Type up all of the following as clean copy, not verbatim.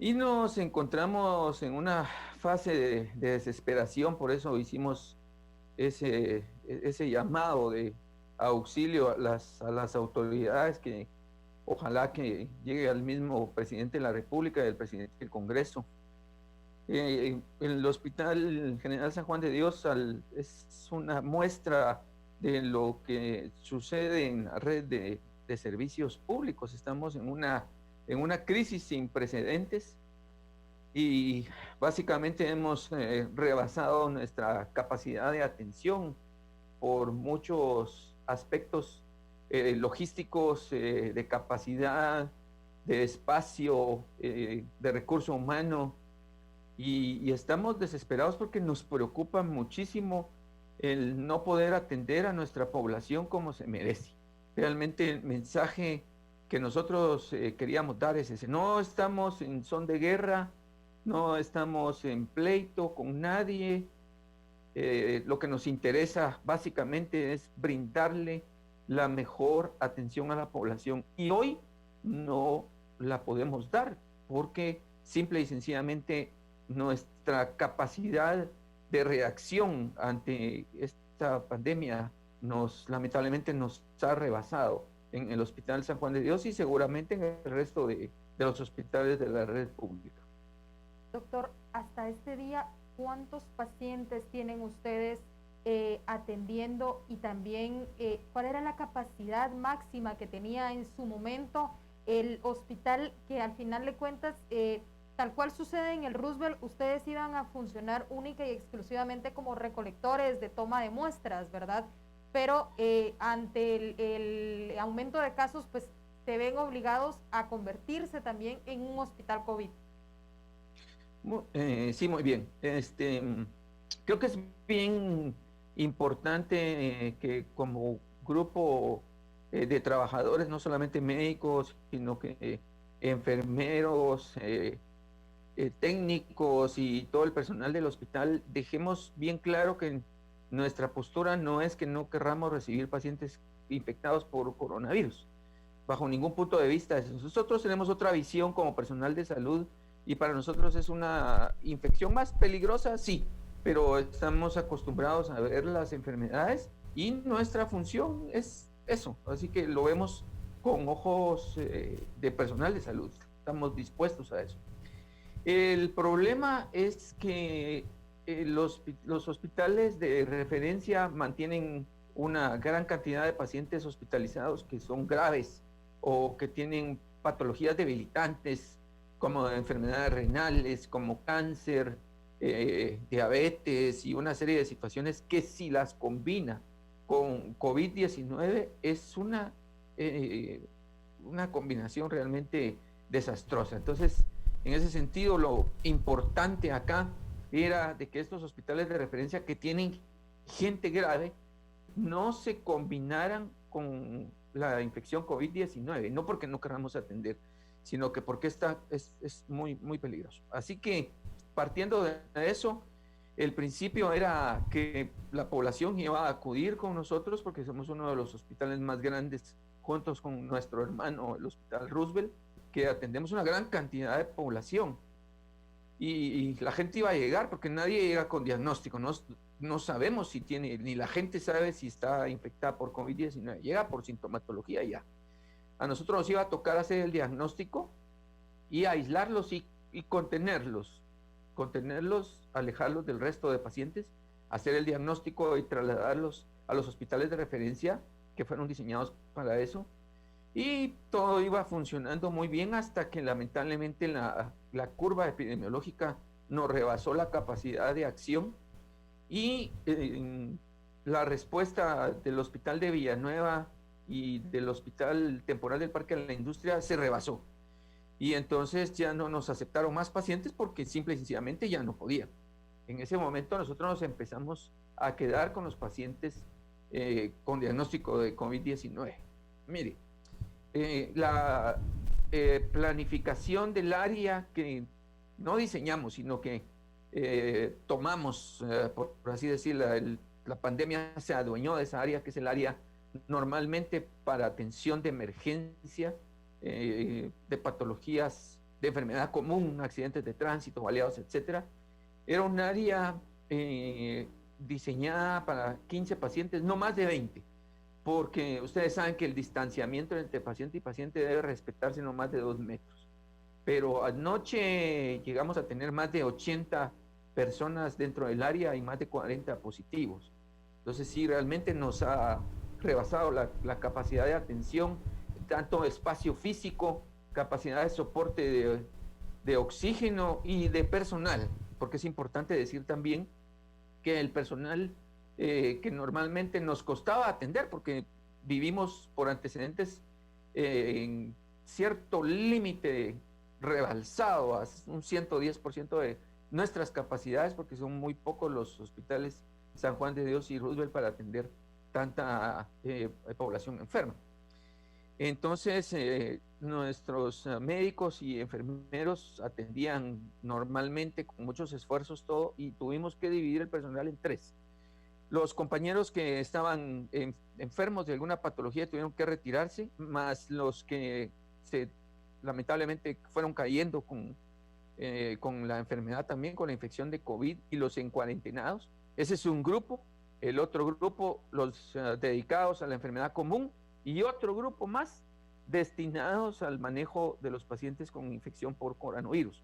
Y nos encontramos en una fase de desesperación, por eso hicimos ese llamado de auxilio a las autoridades, que ojalá que llegue al mismo presidente de la República y al presidente del Congreso. El Hospital General San Juan de Dios es una muestra de lo que sucede en la red de servicios públicos. Estamos en una crisis sin precedentes y básicamente hemos rebasado nuestra capacidad de atención por muchos aspectos logísticos, de capacidad, de espacio, de recurso humano, y estamos desesperados porque nos preocupa muchísimo el no poder atender a nuestra población como se merece. Realmente el mensaje que nosotros queríamos dar es ese: no estamos en son de guerra, no estamos en pleito con nadie. Lo que nos interesa básicamente es brindarle la mejor atención a la población, y hoy no la podemos dar porque simple y sencillamente nuestra capacidad de reacción ante esta pandemia lamentablemente nos ha rebasado en el Hospital San Juan de Dios y seguramente en el resto de los hospitales de la red pública. Doctor, hasta este día, ¿cuántos pacientes tienen ustedes atendiendo y también cuál era la capacidad máxima que tenía en su momento el hospital, que al final de cuentas, tal cual sucede en el Roosevelt, ustedes iban a funcionar única y exclusivamente como recolectores de toma de muestras, ¿verdad? Pero ante el aumento de casos, pues se ven obligados a convertirse también en un hospital COVID. Sí, muy bien. Creo que es bien importante que como grupo de trabajadores, no solamente médicos, sino que enfermeros, técnicos y todo el personal del hospital, dejemos bien claro que nuestra postura no es que no querramos recibir pacientes infectados por coronavirus, bajo ningún punto de vista. Nosotros tenemos otra visión como personal de salud, y para nosotros es una infección más peligrosa, sí, pero estamos acostumbrados a ver las enfermedades y nuestra función es eso, así que lo vemos con ojos de personal de salud, estamos dispuestos a eso. El problema es que los hospitales de referencia mantienen una gran cantidad de pacientes hospitalizados que son graves o que tienen patologías debilitantes como enfermedades renales, como cáncer, diabetes y una serie de situaciones que, si las combina con COVID-19, es una combinación realmente desastrosa. Entonces, en ese sentido, lo importante acá era de que estos hospitales de referencia que tienen gente grave no se combinaran con la infección COVID-19, no porque no queramos atender, sino que porque es muy, muy peligroso. Así que, partiendo de eso, el principio era que la población iba a acudir con nosotros porque somos uno de los hospitales más grandes, juntos con nuestro hermano, el Hospital Roosevelt, que atendemos una gran cantidad de población. Y la gente iba a llegar porque nadie llega con diagnóstico, no sabemos si tiene, ni la gente sabe si está infectada por COVID-19, llega por sintomatología ya. A nosotros nos iba a tocar hacer el diagnóstico y aislarlos y contenerlos, alejarlos del resto de pacientes, hacer el diagnóstico y trasladarlos a los hospitales de referencia que fueron diseñados para eso. Y todo iba funcionando muy bien hasta que lamentablemente la curva epidemiológica nos rebasó la capacidad de acción, y la respuesta del Hospital de Villanueva y del Hospital Temporal del Parque de la Industria se rebasó. Y entonces ya no nos aceptaron más pacientes porque simple y sencillamente ya no podían. En ese momento nosotros nos empezamos a quedar con los pacientes con diagnóstico de COVID-19. Mire, la planificación del área que no diseñamos, sino que tomamos, por así decirlo, la pandemia se adueñó de esa área, que es el área normalmente para atención de emergencia, de patologías de enfermedad común, accidentes de tránsito, baleados, etcétera. Era un área diseñada para 15 pacientes, no más de 20, porque ustedes saben que el distanciamiento entre paciente y paciente debe respetarse no más de 2 metros. Pero anoche llegamos a tener más de 80 personas dentro del área y más de 40 positivos. Entonces sí, realmente nos ha rebasado la capacidad de atención, tanto espacio físico, capacidad de soporte de oxígeno y de personal, porque es importante decir también que el personal que normalmente nos costaba atender, porque vivimos por antecedentes en cierto límite rebalsado a un 110% de nuestras capacidades, porque son muy pocos los hospitales San Juan de Dios y Roosevelt para atender tanta población enferma. Entonces, nuestros médicos y enfermeros atendían normalmente con muchos esfuerzos todo, y tuvimos que dividir el personal en 3. Los compañeros que estaban enfermos de alguna patología tuvieron que retirarse, más los que lamentablemente fueron cayendo con la enfermedad también, con la infección de COVID, y los encuarentenados. Ese es un grupo. El otro grupo, los dedicados a la enfermedad común, y otro grupo más destinados al manejo de los pacientes con infección por coronavirus.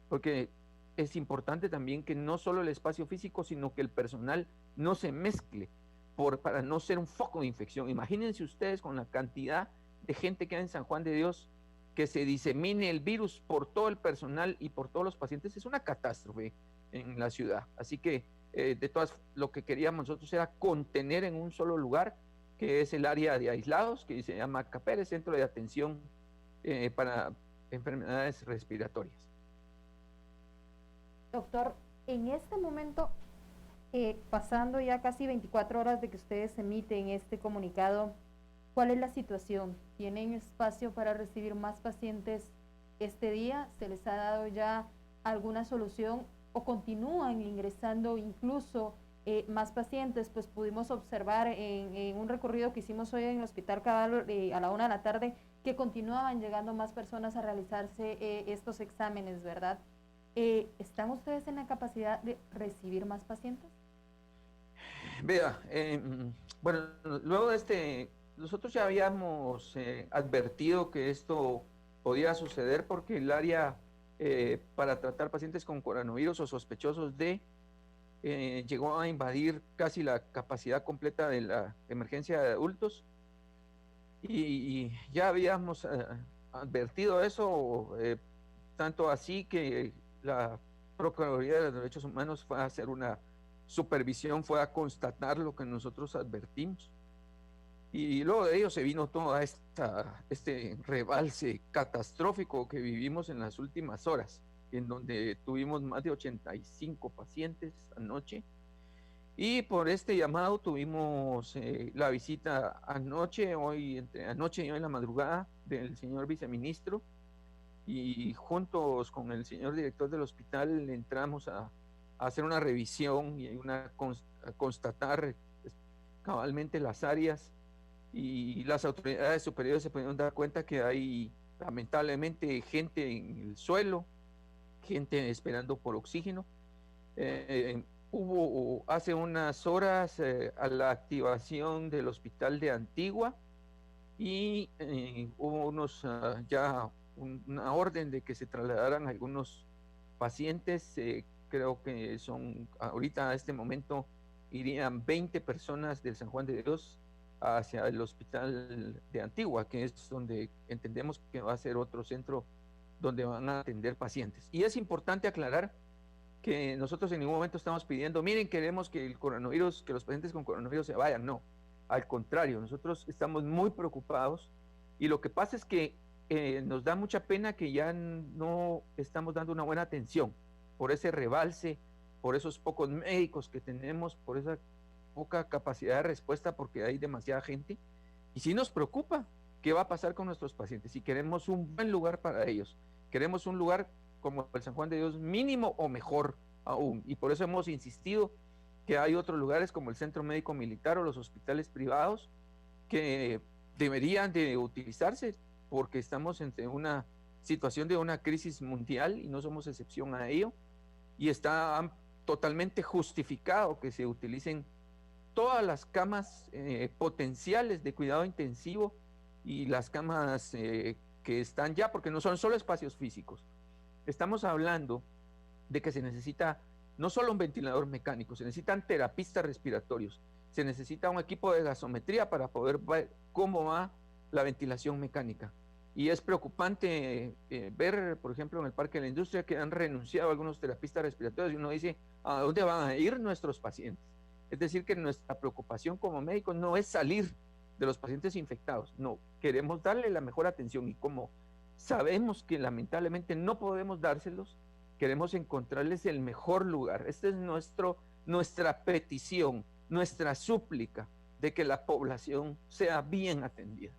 Porque es importante también que no solo el espacio físico, sino que el personal no se mezcle para no ser un foco de infección. Imagínense ustedes con la cantidad de gente que hay en San Juan de Dios, que se disemine el virus por todo el personal y por todos los pacientes. Es una catástrofe en la ciudad. Así que lo que queríamos nosotros era contener en un solo lugar, que es el área de aislados, que se llama CAPER, Centro de Atención para Enfermedades Respiratorias. Doctor, en este momento, pasando ya casi 24 horas de que ustedes emiten este comunicado, ¿cuál es la situación? ¿Tienen espacio para recibir más pacientes este día? ¿Se les ha dado ya alguna solución o continúan ingresando incluso más pacientes? Pues pudimos observar en un recorrido que hicimos hoy en el Hospital Cabal a la 1 de la tarde que continuaban llegando más personas a realizarse estos exámenes, ¿verdad? ¿Están ustedes en la capacidad de recibir más pacientes? Vea, bueno, luego de nosotros ya habíamos advertido que esto podía suceder, porque el área para tratar pacientes con coronavirus o sospechosos llegó a invadir casi la capacidad completa de la emergencia de adultos, y ya habíamos advertido eso, tanto así que la Procuraduría de los Derechos Humanos fue a hacer una supervisión, fue a constatar lo que nosotros advertimos. Y luego de ello se vino todo este rebalse catastrófico que vivimos en las últimas horas, en donde tuvimos más de 85 pacientes anoche. Y por este llamado tuvimos la visita entre anoche y hoy en la madrugada, del señor viceministro, y juntos con el señor director del hospital entramos a hacer una revisión y a constatar cabalmente las áreas, y las autoridades superiores se pudieron dar cuenta que hay lamentablemente gente en el suelo, gente esperando por oxígeno. Hubo hace unas horas a la activación del hospital de Antigua, y hubo una orden de que se trasladaran algunos pacientes. Creo que ahorita a este momento irían 20 personas del San Juan de Dios hacia el hospital de Antigua, que es donde entendemos que va a ser otro centro donde van a atender pacientes. Y es importante aclarar que nosotros en ningún momento estamos pidiendo, miren, queremos que que los pacientes con coronavirus se vayan. No, al contrario, nosotros estamos muy preocupados, y lo que pasa es que nos da mucha pena que ya no estamos dando una buena atención por ese rebalse, por esos pocos médicos que tenemos, por esa poca capacidad de respuesta, porque hay demasiada gente. Y sí nos preocupa qué va a pasar con nuestros pacientes, y queremos un buen lugar para ellos. Queremos un lugar como el San Juan de Dios, mínimo o mejor aún, y por eso hemos insistido que hay otros lugares como el Centro Médico Militar o los hospitales privados que deberían de utilizarse, porque estamos ante una situación de una crisis mundial y no somos excepción a ello, y está totalmente justificado que se utilicen todas las camas potenciales de cuidado intensivo y las camas que están ya, porque no son solo espacios físicos. Estamos hablando de que se necesita no solo un ventilador mecánico, se necesitan terapistas respiratorios, se necesita un equipo de gasometría para poder ver cómo va la ventilación mecánica. Y es preocupante ver, por ejemplo, en el Parque de la Industria que han renunciado algunos terapistas respiratorios y uno dice, ¿a dónde van a ir nuestros pacientes? Es decir, que nuestra preocupación como médicos no es salir de los pacientes infectados, no, queremos darle la mejor atención y como sabemos que lamentablemente no podemos dárselos, queremos encontrarles el mejor lugar. Esta es nuestra petición, nuestra súplica de que la población sea bien atendida.